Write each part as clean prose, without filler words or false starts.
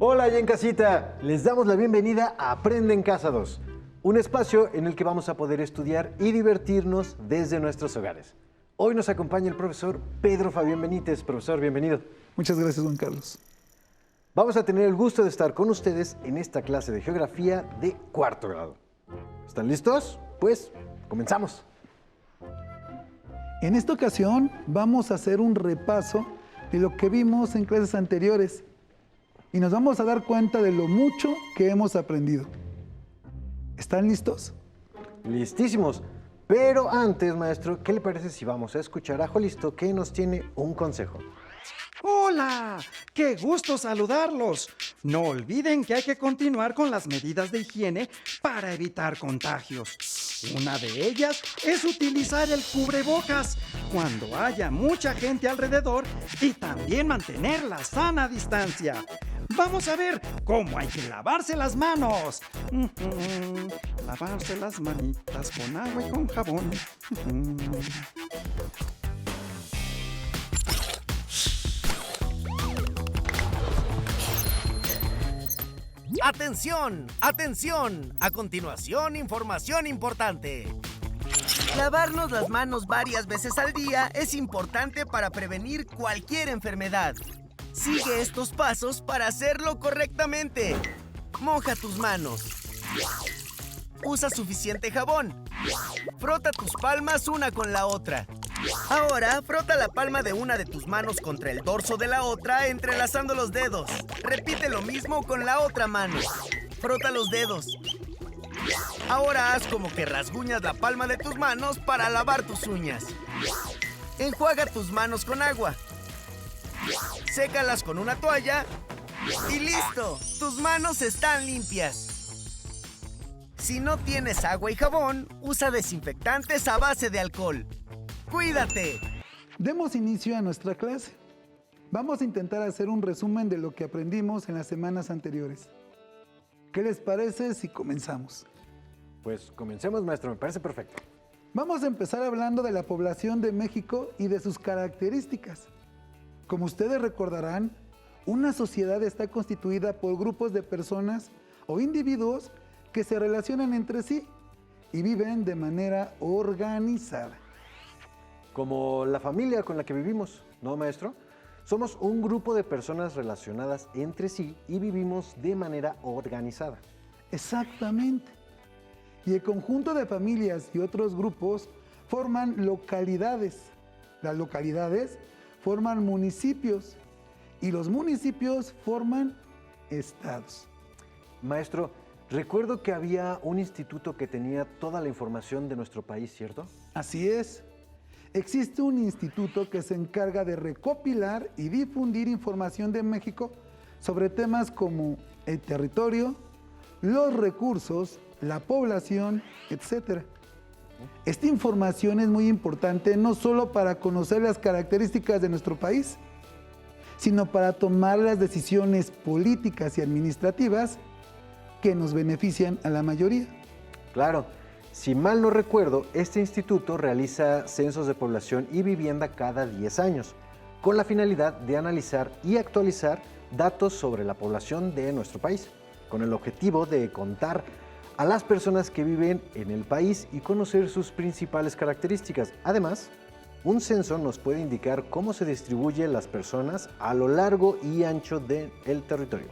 Hola, ya en casita. Les damos la bienvenida a Aprende en Casa 2, un espacio en el que vamos a poder estudiar y divertirnos desde nuestros hogares. Hoy nos acompaña el profesor Pedro Fabián Benítez. Profesor, bienvenido. Muchas gracias, Juan Carlos. Vamos a tener el gusto de estar con ustedes en esta clase de geografía de cuarto grado. ¿Están listos? Pues, comenzamos. En esta ocasión vamos a hacer un repaso de lo que vimos en clases anteriores y nos vamos a dar cuenta de lo mucho que hemos aprendido. ¿Están listos? Listísimos. Pero antes, maestro, ¿qué le parece si vamos a escuchar a Jolisto, que nos tiene un consejo? ¡Hola! ¡Qué gusto saludarlos! No olviden que hay que continuar con las medidas de higiene para evitar contagios. Una de ellas es utilizar el cubrebocas cuando haya mucha gente alrededor y también mantener la sana distancia. Vamos a ver cómo hay que lavarse las manos. Lavarse las manitas con agua y con jabón. ¡Atención! ¡Atención! A continuación, información importante. Lavarnos las manos varias veces al día es importante para prevenir cualquier enfermedad. Sigue estos pasos para hacerlo correctamente. Moja tus manos. Usa suficiente jabón. Frota tus palmas una con la otra. Ahora, frota la palma de una de tus manos contra el dorso de la otra, entrelazando los dedos. Repite lo mismo con la otra mano. Frota los dedos. Ahora haz como que rasguñas la palma de tus manos para lavar tus uñas. Enjuaga tus manos con agua. Sécalas con una toalla y ¡listo! Tus manos están limpias. Si no tienes agua y jabón, usa desinfectantes a base de alcohol. ¡Cuídate! Demos inicio a nuestra clase. Vamos a intentar hacer un resumen de lo que aprendimos en las semanas anteriores. ¿Qué les parece si comenzamos? Pues comencemos, maestro. Me parece perfecto. Vamos a empezar hablando de la población de México y de sus características. Como ustedes recordarán, una sociedad está constituida por grupos de personas o individuos que se relacionan entre sí y viven de manera organizada. Como la familia con la que vivimos, ¿no, maestro? Somos un grupo de personas relacionadas entre sí y vivimos de manera organizada. Exactamente. Y el conjunto de familias y otros grupos forman localidades. Las localidades forman municipios y los municipios forman estados. Maestro, recuerdo que había un instituto que tenía toda la información de nuestro país, ¿cierto? Así es. Existe un instituto que se encarga de recopilar y difundir información de México sobre temas como el territorio, los recursos, la población, etc. Esta información es muy importante no solo para conocer las características de nuestro país, sino para tomar las decisiones políticas y administrativas que nos benefician a la mayoría. Claro. Si mal no recuerdo, este instituto realiza censos de población y vivienda cada 10 años, con la finalidad de analizar y actualizar datos sobre la población de nuestro país, con el objetivo de contar a las personas que viven en el país y conocer sus principales características. Además, un censo nos puede indicar cómo se distribuyen las personas a lo largo y ancho del territorio.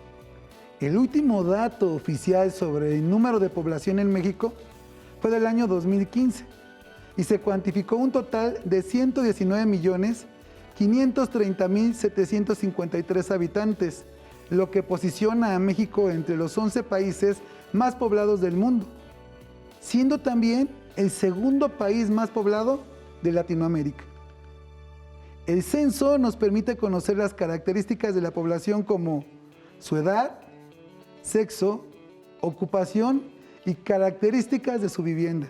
El último dato oficial sobre el número de población en México fue del año 2015 y se cuantificó un total de 119.530.753 habitantes, lo que posiciona a México entre los 11 países más poblados del mundo, siendo también el segundo país más poblado de Latinoamérica. El censo nos permite conocer las características de la población como su edad, sexo, ocupación y características de su vivienda.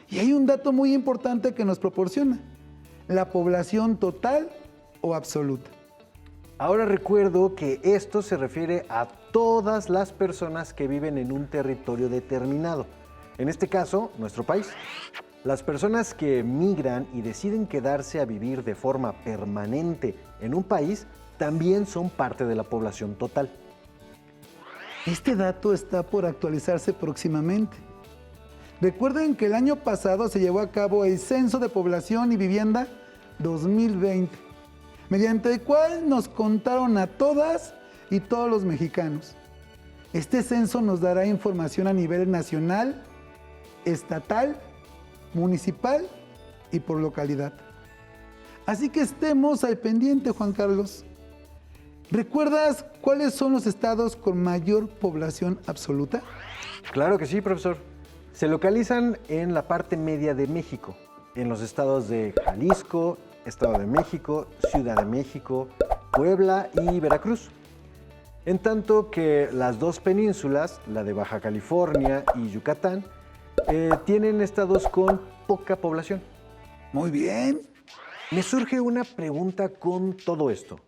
Y hay un dato muy importante que nos proporciona: la población total o absoluta. Ahora recuerdo que esto se refiere a todas las personas que viven en un territorio determinado. En este caso, nuestro país. Las personas que migran y deciden quedarse a vivir de forma permanente en un país también son parte de la población total. Este dato está por actualizarse próximamente. Recuerden que el año pasado se llevó a cabo el Censo de Población y Vivienda 2020, mediante el cual nos contaron a todas y todos los mexicanos. Este censo nos dará información a nivel nacional, estatal, municipal y por localidad. Así que estemos al pendiente, Juan Carlos. ¿Recuerdas cuáles son los estados con mayor población absoluta? Claro que sí, profesor. Se localizan en la parte media de México, en los estados de Jalisco, Estado de México, Ciudad de México, Puebla y Veracruz. En tanto que las dos penínsulas, la de Baja California y Yucatán, tienen estados con poca población. Muy bien. Me surge una pregunta con todo esto.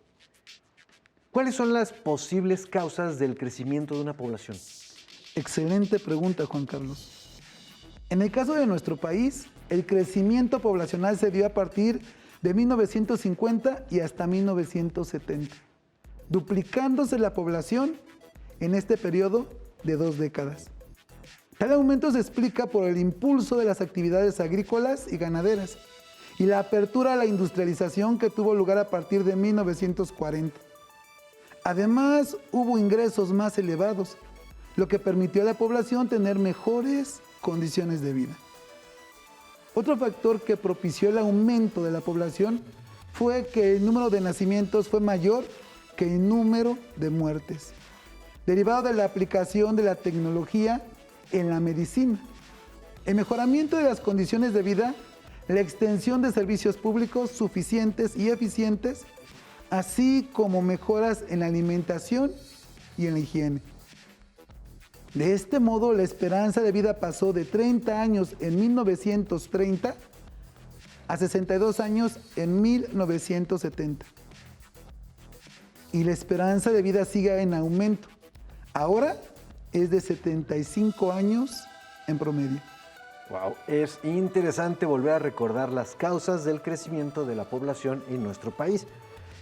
¿Cuáles son las posibles causas del crecimiento de una población? Excelente pregunta, Juan Carlos. En el caso de nuestro país, el crecimiento poblacional se dio a partir de 1950 y hasta 1970, duplicándose la población en este periodo de 2 décadas. Tal aumento se explica por el impulso de las actividades agrícolas y ganaderas y la apertura a la industrialización que tuvo lugar a partir de 1940. Además, hubo ingresos más elevados, lo que permitió a la población tener mejores condiciones de vida. Otro factor que propició el aumento de la población fue que el número de nacimientos fue mayor que el número de muertes, derivado de la aplicación de la tecnología en la medicina, el mejoramiento de las condiciones de vida, la extensión de servicios públicos suficientes y eficientes, así como mejoras en la alimentación y en la higiene. De este modo, la esperanza de vida pasó de 30 años en 1930 a 62 años en 1970. Y la esperanza de vida sigue en aumento. Ahora es de 75 años en promedio. Wow, es interesante volver a recordar las causas del crecimiento de la población en nuestro país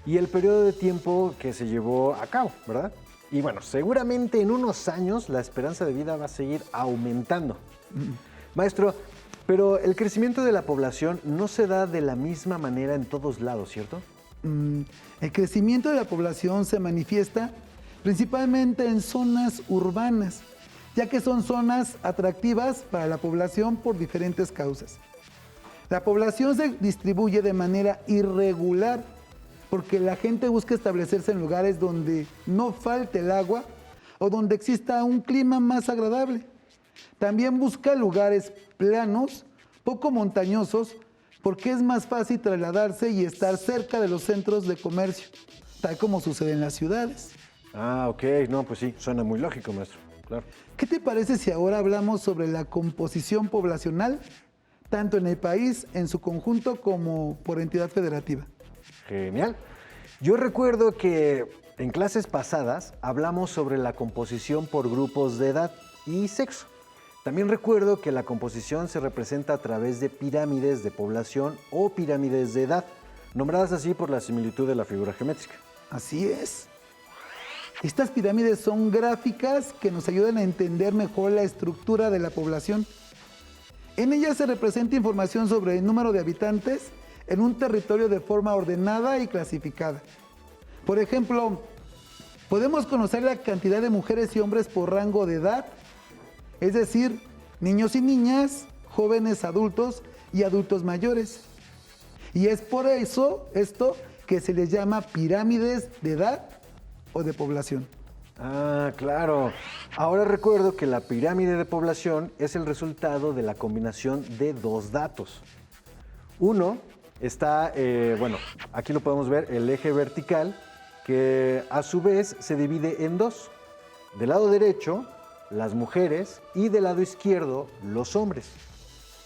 y el periodo de tiempo que se llevó a cabo, ¿verdad? Y bueno, seguramente en unos años la esperanza de vida va a seguir aumentando. Maestro, pero el crecimiento de la población no se da de la misma manera en todos lados, ¿cierto? El crecimiento de la población se manifiesta principalmente en zonas urbanas, ya que son zonas atractivas para la población por diferentes causas. La población se distribuye de manera irregular porque la gente busca establecerse en lugares donde no falte el agua o donde exista un clima más agradable. También busca lugares planos, poco montañosos, porque es más fácil trasladarse y estar cerca de los centros de comercio, tal como sucede en las ciudades. Ah, ok. No, pues sí, suena muy lógico, maestro. Claro. ¿Qué te parece si ahora hablamos sobre la composición poblacional, tanto en el país en su conjunto como por entidad federativa? Genial. Yo recuerdo que en clases pasadas hablamos sobre la composición por grupos de edad y sexo. También recuerdo que la composición se representa a través de pirámides de población o pirámides de edad, nombradas así por la similitud de la figura geométrica. Así es. Estas pirámides son gráficas que nos ayudan a entender mejor la estructura de la población. En ellas se representa información sobre el número de habitantes en un territorio de forma ordenada y clasificada. Por ejemplo, podemos conocer la cantidad de mujeres y hombres por rango de edad, es decir, niños y niñas, jóvenes adultos y adultos mayores. Y es por eso esto que se les llama pirámides de edad o de población. Ah, claro. Ahora recuerdo que la pirámide de población es el resultado de la combinación de dos datos. Uno está, aquí lo podemos ver, el eje vertical, que a su vez se divide en dos. Del lado derecho, las mujeres, y del lado izquierdo, los hombres.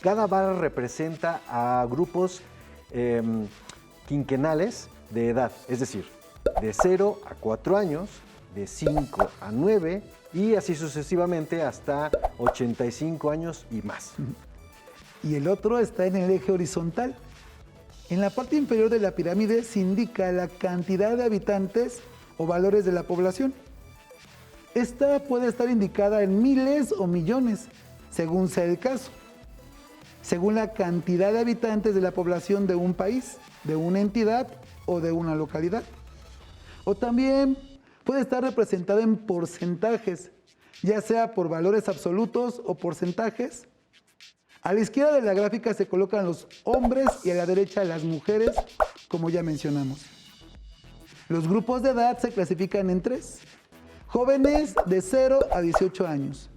Cada barra representa a grupos quinquenales de edad, es decir, de 0 a 4 años, de 5 a 9 y así sucesivamente hasta 85 años y más. Y el otro está en el eje horizontal. En la parte inferior de la pirámide se indica la cantidad de habitantes o valores de la población. Esta puede estar indicada en miles o millones, según sea el caso, según la cantidad de habitantes de la población de un país, de una entidad o de una localidad. O también puede estar representada en porcentajes, ya sea por valores absolutos o porcentajes. A la izquierda de la gráfica se colocan los hombres y a la derecha las mujeres, como ya mencionamos. Los grupos de edad se clasifican en 3. Jóvenes de 0 a 18 años.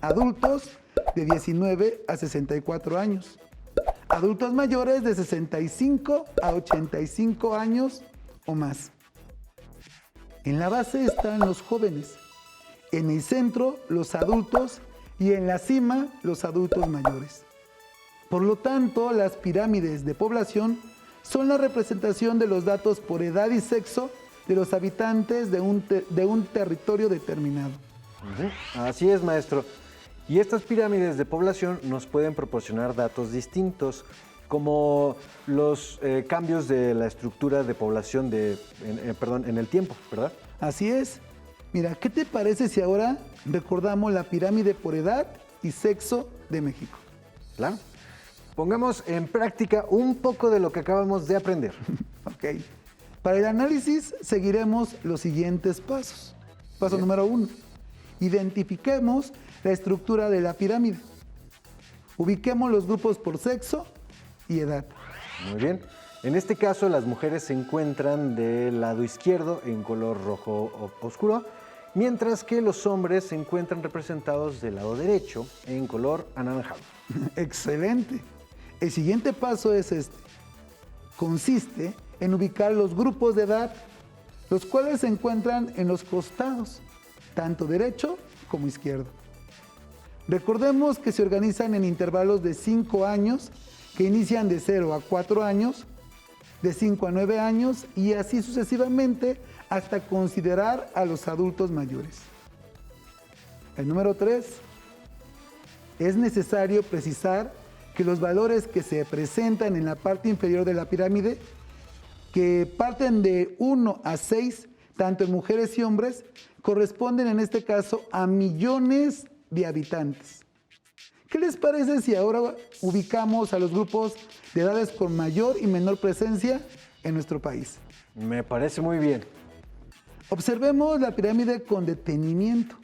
Adultos de 19 a 64 años. Adultos mayores de 65 a 85 años o más. En la base están los jóvenes, en el centro los adultos y en la cima los adultos mayores. Por lo tanto, las pirámides de población son la representación de los datos por edad y sexo de los habitantes de un territorio determinado. Así es, maestro. Y estas pirámides de población nos pueden proporcionar datos distintos, como los cambios de la estructura de población en el tiempo, ¿verdad? Así es. Mira, ¿qué te parece si ahora recordamos la pirámide por edad y sexo de México? Claro. Pongamos en práctica un poco de lo que acabamos de aprender. Ok. Para el análisis seguiremos los siguientes pasos. Paso Bien. número 1. Identifiquemos la estructura de la pirámide. Ubiquemos los grupos por sexo y edad. Muy bien. En este caso, las mujeres se encuentran del lado izquierdo en color rojo oscuro, mientras que los hombres se encuentran representados del lado derecho en color anaranjado. Excelente. El siguiente paso es este. Consiste en ubicar los grupos de edad, los cuales se encuentran en los costados, tanto derecho como izquierdo. Recordemos que se organizan en intervalos de 5 años, que inician de 0 a 4 años, de 5 a 9 años y así sucesivamente hasta considerar a los adultos mayores. El número 3. Es necesario precisar que los valores que se presentan en la parte inferior de la pirámide, que parten de 1 a 6, tanto en mujeres y hombres, corresponden en este caso a millones de habitantes. ¿Qué les parece si ahora ubicamos a los grupos de edades con mayor y menor presencia en nuestro país? Me parece muy bien. Observemos la pirámide con detenimiento.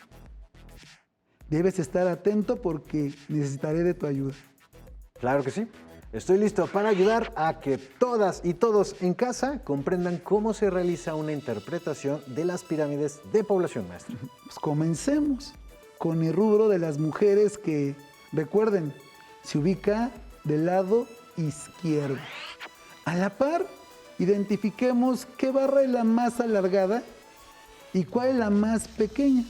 Debes estar atento porque necesitaré de tu ayuda. Claro que sí. Estoy listo para ayudar a que todas y todos en casa comprendan cómo se realiza una interpretación de las pirámides de población, maestro. Pues comencemos con el rubro de las mujeres que, recuerden, se ubica del lado izquierdo. A la par, identifiquemos qué barra es la más alargada y cuál es la más pequeña.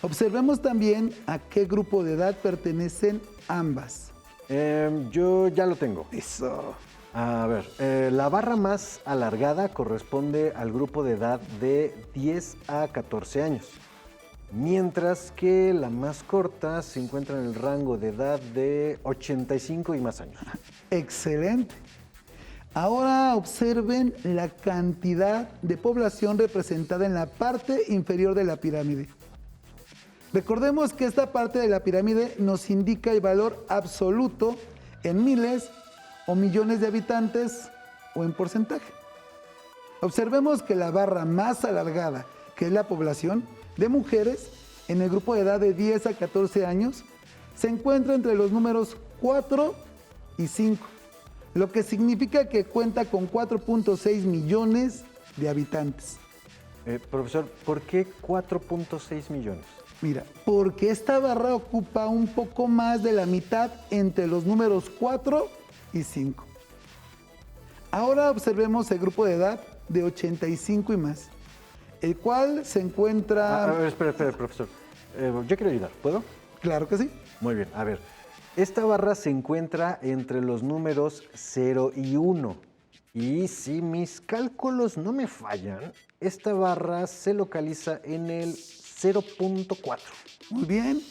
Observemos también a qué grupo de edad pertenecen ambas. Yo ya lo tengo. Eso. A ver, la barra más alargada corresponde al grupo de edad de 10 a 14 años, mientras que la más corta se encuentra en el rango de edad de 85 y más años. Excelente. Ahora observen la cantidad de población representada en la parte inferior de la pirámide. Recordemos que esta parte de la pirámide nos indica el valor absoluto en miles o millones de habitantes o en porcentaje. Observemos que la barra más alargada, que es la población de mujeres en el grupo de edad de 10 a 14 años, se encuentra entre los números 4 y 5, lo que significa que cuenta con 4.6 millones de habitantes. Profesor, ¿por qué 4.6 millones? Mira, porque esta barra ocupa un poco más de la mitad entre los números 4 y 5. Ahora observemos el grupo de edad de 85 y más, el cual se encuentra... A ver, espera, profesor. Yo quiero ayudar, ¿puedo? Claro que sí. Muy bien, a ver. Esta barra se encuentra entre los números 0 y 1. Y si mis cálculos no me fallan, esta barra se localiza en el 0.4. Muy bien.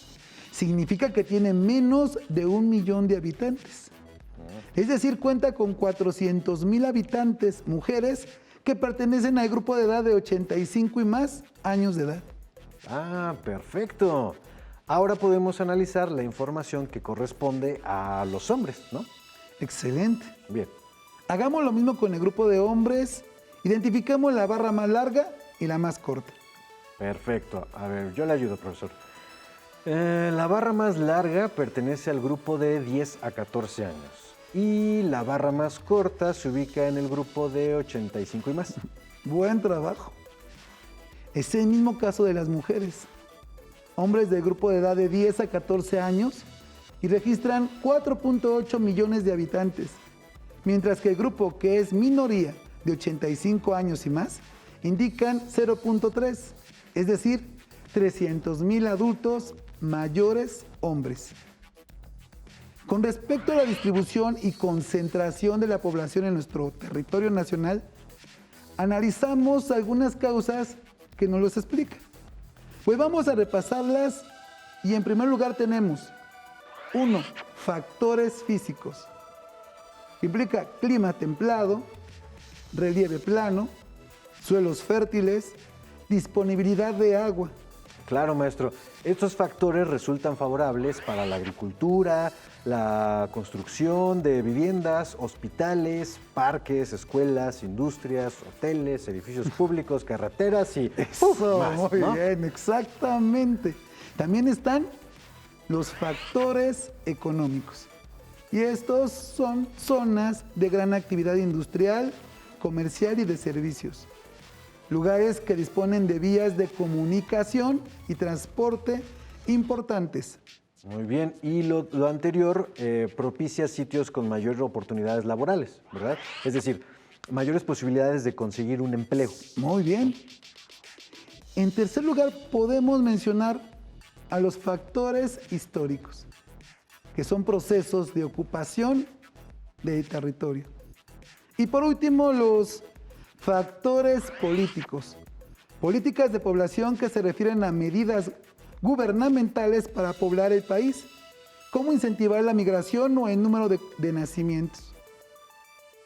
Significa que tiene menos de 1 millón de habitantes. Es decir, cuenta con 400,000 habitantes, mujeres, que pertenecen al grupo de edad de 85 y más años de edad. Ah, perfecto. Ahora podemos analizar la información que corresponde a los hombres, ¿no? Excelente. Bien. Hagamos lo mismo con el grupo de hombres. Identificamos la barra más larga y la más corta. Perfecto. A ver, yo le ayudo, profesor. La barra más larga pertenece al grupo de 10 a 14 años. Y la barra más corta se ubica en el grupo de 85 y más. Buen trabajo. Es el mismo caso de las mujeres. Hombres del grupo de edad de 10 a 14 años y registran 4.8 millones de habitantes, mientras que el grupo que es minoría de 85 años y más indican 0.3, es decir, 300,000 adultos mayores hombres. Con respecto a la distribución y concentración de la población en nuestro territorio nacional, analizamos algunas causas que nos los explican. Pues vamos a repasarlas y en primer lugar tenemos 1. Factores físicos. Implica clima templado, relieve plano, suelos fértiles, disponibilidad de agua. Claro, maestro. Estos factores resultan favorables para la agricultura, la construcción de viviendas, hospitales, parques, escuelas, industrias, hoteles, edificios públicos, carreteras y más, Muy ¿no? bien, exactamente. También están los factores económicos. Y estos son zonas de gran actividad industrial, comercial y de servicios. Lugares que disponen de vías de comunicación y transporte importantes. Muy bien. Y lo anterior propicia sitios con mayores oportunidades laborales, ¿verdad? Es decir, mayores posibilidades de conseguir un empleo. Muy bien. En tercer lugar, podemos mencionar a los factores históricos, que son procesos de ocupación del territorio. Y por último, los factores políticos, políticas de población que se refieren a medidas gubernamentales para poblar el país, como incentivar la migración o el número de nacimientos.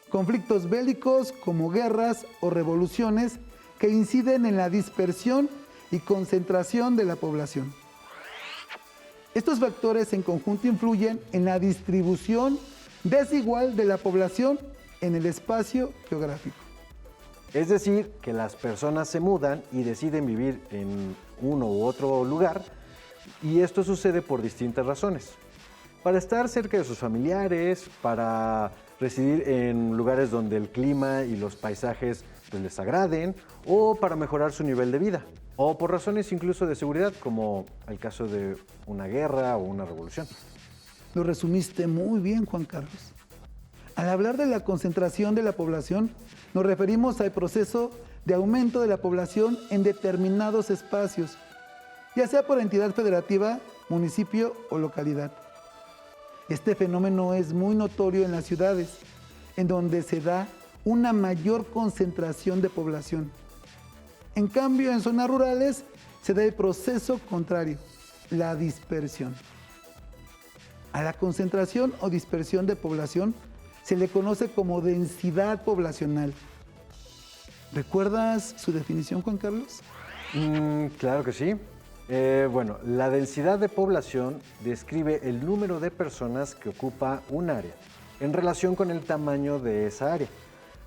Conflictos bélicos como guerras o revoluciones que inciden en la dispersión y concentración de la población. Estos factores en conjunto influyen en la distribución desigual de la población en el espacio geográfico. Es decir, que las personas se mudan y deciden vivir en uno u otro lugar, y esto sucede por distintas razones. Para estar cerca de sus familiares, para residir en lugares donde el clima y los paisajes pues, les agraden, o para mejorar su nivel de vida, o por razones incluso de seguridad, como el caso de una guerra o una revolución. Lo resumiste muy bien, Juan Carlos. Al hablar de la concentración de la población, nos referimos al proceso de aumento de la población en determinados espacios, ya sea por entidad federativa, municipio o localidad. Este fenómeno es muy notorio en las ciudades, en donde se da una mayor concentración de población. En cambio, en zonas rurales se da el proceso contrario, la dispersión. A la concentración o dispersión de población se le conoce como densidad poblacional. ¿Recuerdas su definición, Juan Carlos? Claro que sí. Bueno, la densidad de población describe el número de personas que ocupa un área en relación con el tamaño de esa área.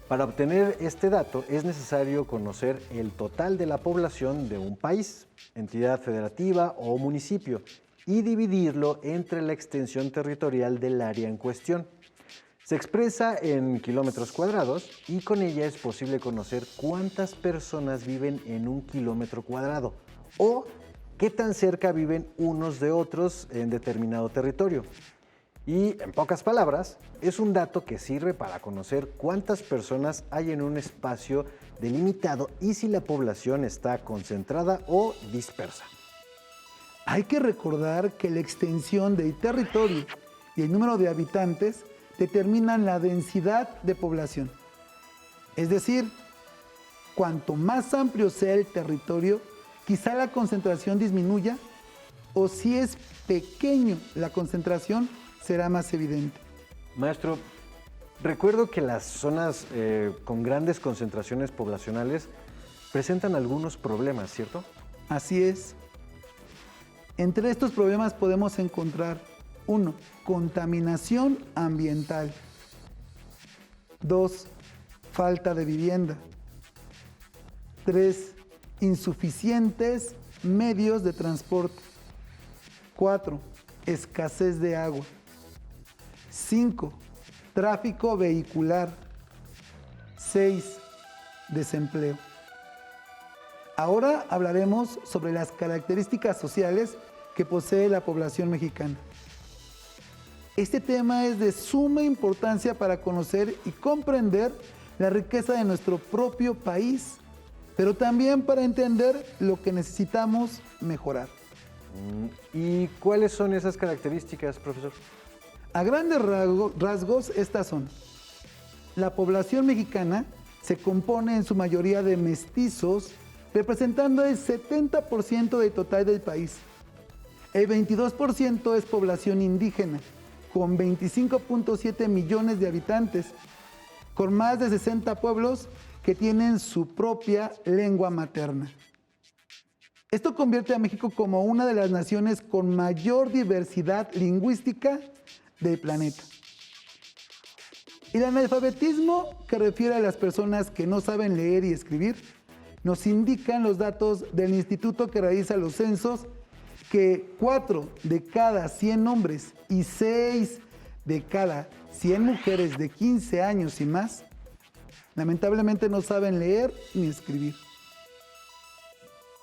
Para obtener este dato es necesario conocer el total de la población de un país, entidad federativa o municipio y dividirlo entre la extensión territorial del área en cuestión. Se expresa en kilómetros cuadrados y con ella es posible conocer cuántas personas viven en un kilómetro cuadrado o qué tan cerca viven unos de otros en determinado territorio. Y en pocas palabras, es un dato que sirve para conocer cuántas personas hay en un espacio delimitado y si la población está concentrada o dispersa. Hay que recordar que la extensión del territorio y el número de habitantes determinan la densidad de población. Es decir, cuanto más amplio sea el territorio, quizá la concentración disminuya, o si es pequeño la concentración, será más evidente. Maestro, recuerdo que las zonas con grandes concentraciones poblacionales presentan algunos problemas, ¿cierto? Así es. Entre estos problemas podemos encontrar 1. Contaminación ambiental. 2. Falta de vivienda. 3. Insuficientes medios de transporte. 4. Escasez de agua. 5. Tráfico vehicular. 6. Desempleo. Ahora hablaremos sobre las características sociales que posee la población mexicana. Este tema es de suma importancia para conocer y comprender la riqueza de nuestro propio país, pero también para entender lo que necesitamos mejorar. ¿Y cuáles son esas características, profesor? A grandes rasgos, estas son. La población mexicana se compone en su mayoría de mestizos, representando el 70% del total del país. El 22% es población indígena, con 25.7 millones de habitantes, con más de 60 pueblos que tienen su propia lengua materna. Esto convierte a México como una de las naciones con mayor diversidad lingüística del planeta. El analfabetismo, que refiere a las personas que no saben leer y escribir, nos indican los datos del instituto que realiza los censos que 4 de cada 100 hombres y 6 de cada 100 mujeres de 15 años y más, lamentablemente no saben leer ni escribir.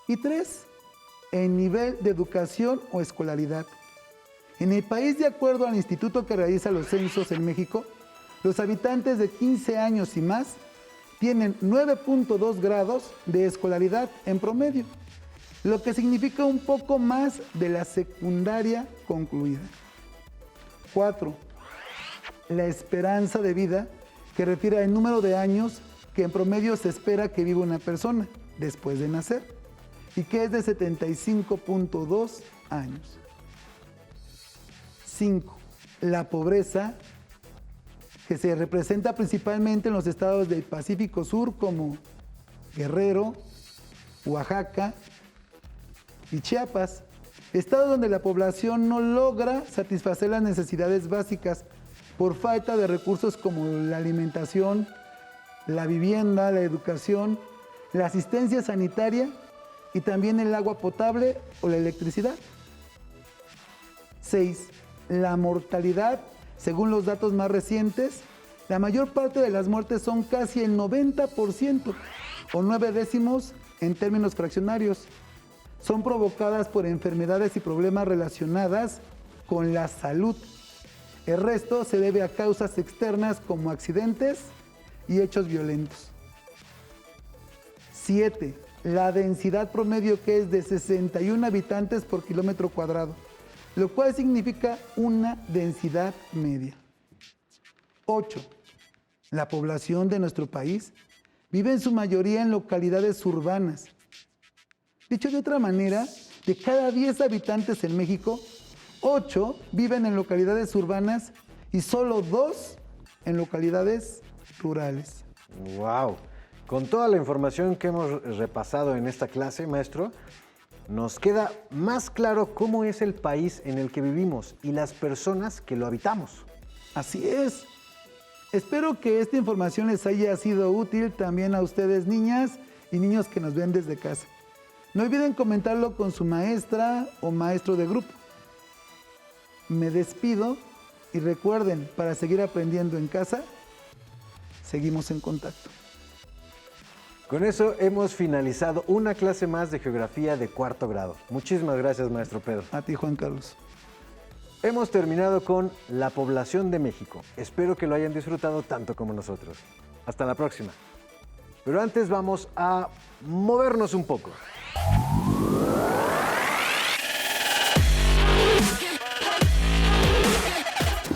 Y 3, el nivel de educación o escolaridad. En el país, de acuerdo al instituto que realiza los censos en México, los habitantes de 15 años y más tienen 9.2 grados de escolaridad en promedio, lo que significa un poco más de la secundaria concluida. 4. La esperanza de vida, que refiere al número de años que en promedio se espera que viva una persona después de nacer, y que es de 75.2 años. 5. La pobreza, que se representa principalmente en los estados del Pacífico Sur como Guerrero, Oaxaca y Chiapas, estados donde la población no logra satisfacer las necesidades básicas por falta de recursos como la alimentación, la vivienda, la educación, la asistencia sanitaria y también el agua potable o la electricidad. 6. La mortalidad. Según los datos más recientes, la mayor parte de las muertes son casi el 90%, o 9 décimos en términos fraccionarios. Son provocadas por enfermedades y problemas relacionadas con la salud. El resto se debe a causas externas como accidentes y hechos violentos. 7. La densidad promedio, que es de 61 habitantes por kilómetro cuadrado, lo cual significa una densidad media. 8. La población de nuestro país vive en su mayoría en localidades urbanas. Dicho de otra manera, de cada 10 habitantes en México, 8 viven en localidades urbanas y solo 2 en localidades rurales. ¡Wow! Con toda la información que hemos repasado en esta clase, maestro, nos queda más claro cómo es el país en el que vivimos y las personas que lo habitamos. Así es. Espero que esta información les haya sido útil también a ustedes, niñas y niños que nos ven desde casa. No olviden comentarlo con su maestra o maestro de grupo. Me despido y recuerden, para seguir aprendiendo en casa, seguimos en contacto. Con eso hemos finalizado una clase más de geografía de 4º grado. Muchísimas gracias, maestro Pedro. A ti, Juan Carlos. Hemos terminado con la población de México. Espero que lo hayan disfrutado tanto como nosotros. Hasta la próxima. Pero antes vamos a movernos un poco.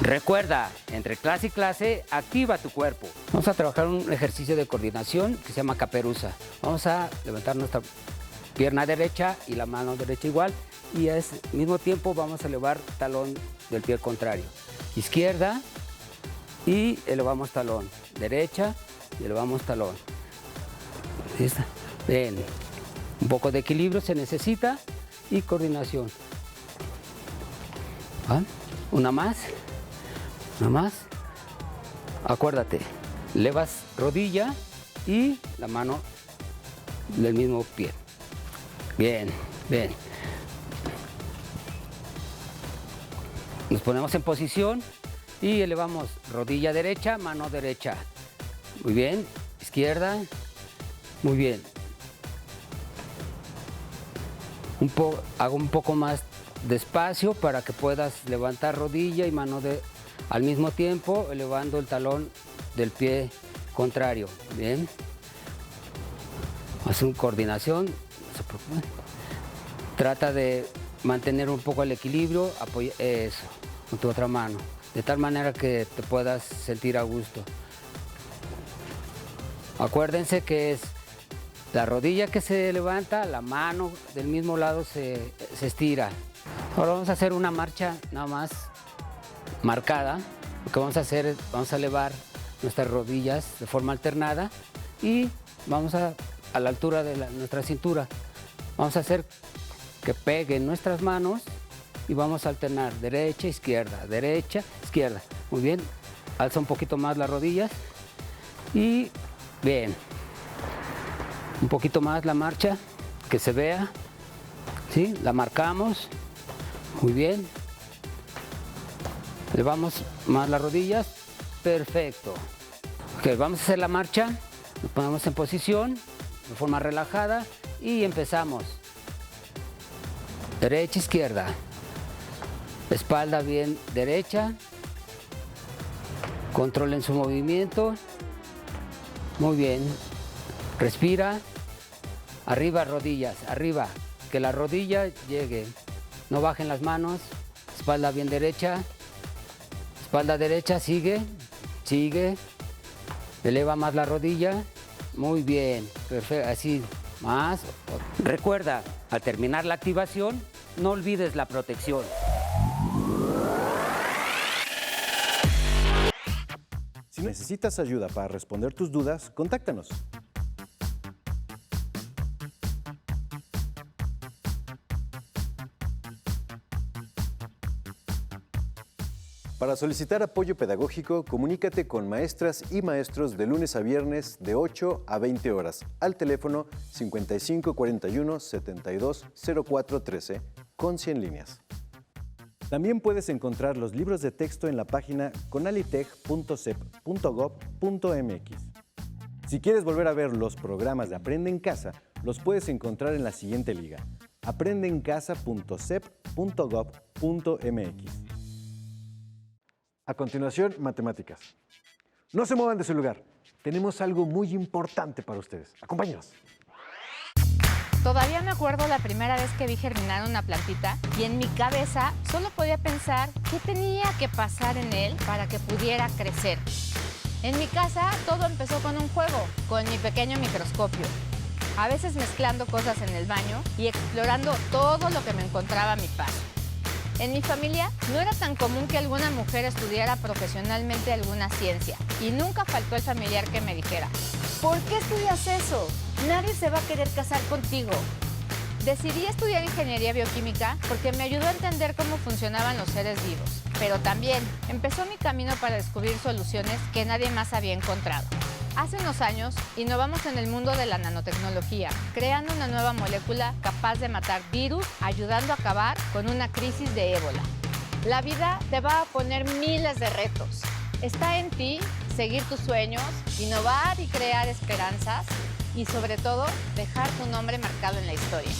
Recuerda, entre clase y clase, activa tu cuerpo. Vamos a trabajar un ejercicio de coordinación que se llama caperuza. Vamos a levantar nuestra pierna derecha y la mano derecha igual. Y al mismo tiempo vamos a elevar talón del pie contrario. Izquierda y elevamos talón. Derecha y elevamos talón. ¿Listo? Bien. Un poco de equilibrio se necesita y coordinación. ¿Ah? Una más. Acuérdate, levas rodilla y la mano del mismo pie. Bien. Nos ponemos en posición y elevamos rodilla derecha, mano derecha. Muy bien, izquierda. Muy bien. Hago un poco más despacio para que puedas levantar rodilla y mano al mismo tiempo, elevando el talón del pie contrario. Bien. Haz una coordinación. Trata de mantener un poco el equilibrio, eso, con tu otra mano, de tal manera que te puedas sentir a gusto. Acuérdense que es la rodilla que se levanta, la mano del mismo lado se estira. Ahora vamos a hacer una marcha nada más marcada. Lo que vamos a hacer es, vamos a elevar nuestras rodillas de forma alternada y vamos a la altura de nuestra cintura. Vamos a hacer que peguen nuestras manos y vamos a alternar derecha, izquierda. Muy bien, alza un poquito más las rodillas y bien. Un poquito más la marcha, que se vea, ¿sí? La marcamos, muy bien. Elevamos más las rodillas, perfecto. Ok, vamos a hacer la marcha, nos ponemos en posición, de forma relajada y empezamos. Derecha, izquierda. Espalda bien derecha. Controlen su movimiento. Muy bien. Respira. Arriba, rodillas, arriba. Que la rodilla llegue. No bajen las manos. Espalda bien derecha. Espalda derecha, sigue. Eleva más la rodilla. Muy bien. Perfecto. Así. Más. Recuerda, al terminar la activación, no olvides la protección. Si necesitas ayuda para responder tus dudas, contáctanos. Para solicitar apoyo pedagógico, comunícate con maestras y maestros de lunes a viernes de 8 a 20 horas al teléfono 5541 72 04 13 con 100 líneas. También puedes encontrar los libros de texto en la página conalitech.cep.gov.mx. Si quieres volver a ver los programas de Aprende en Casa, los puedes encontrar en la siguiente liga: aprendeencasa.cep.gov.mx. A continuación, matemáticas. No se muevan de su lugar. Tenemos algo muy importante para ustedes. Acompáñanos. Todavía me acuerdo la primera vez que vi germinar una plantita y en mi cabeza solo podía pensar qué tenía que pasar en él para que pudiera crecer. En mi casa todo empezó con un juego, con mi pequeño microscopio. A veces mezclando cosas en el baño y explorando todo lo que me encontraba a mi paso. En mi familia no era tan común que alguna mujer estudiara profesionalmente alguna ciencia y nunca faltó el familiar que me dijera: ¿por qué estudias eso? Nadie se va a querer casar contigo. Decidí estudiar ingeniería bioquímica porque me ayudó a entender cómo funcionaban los seres vivos, pero también empezó mi camino para descubrir soluciones que nadie más había encontrado. Hace unos años, innovamos en el mundo de la nanotecnología, creando una nueva molécula capaz de matar virus, ayudando a acabar con una crisis de ébola. La vida te va a poner miles de retos. Está en ti seguir tus sueños, innovar y crear esperanzas y, sobre todo, dejar tu nombre marcado en la historia.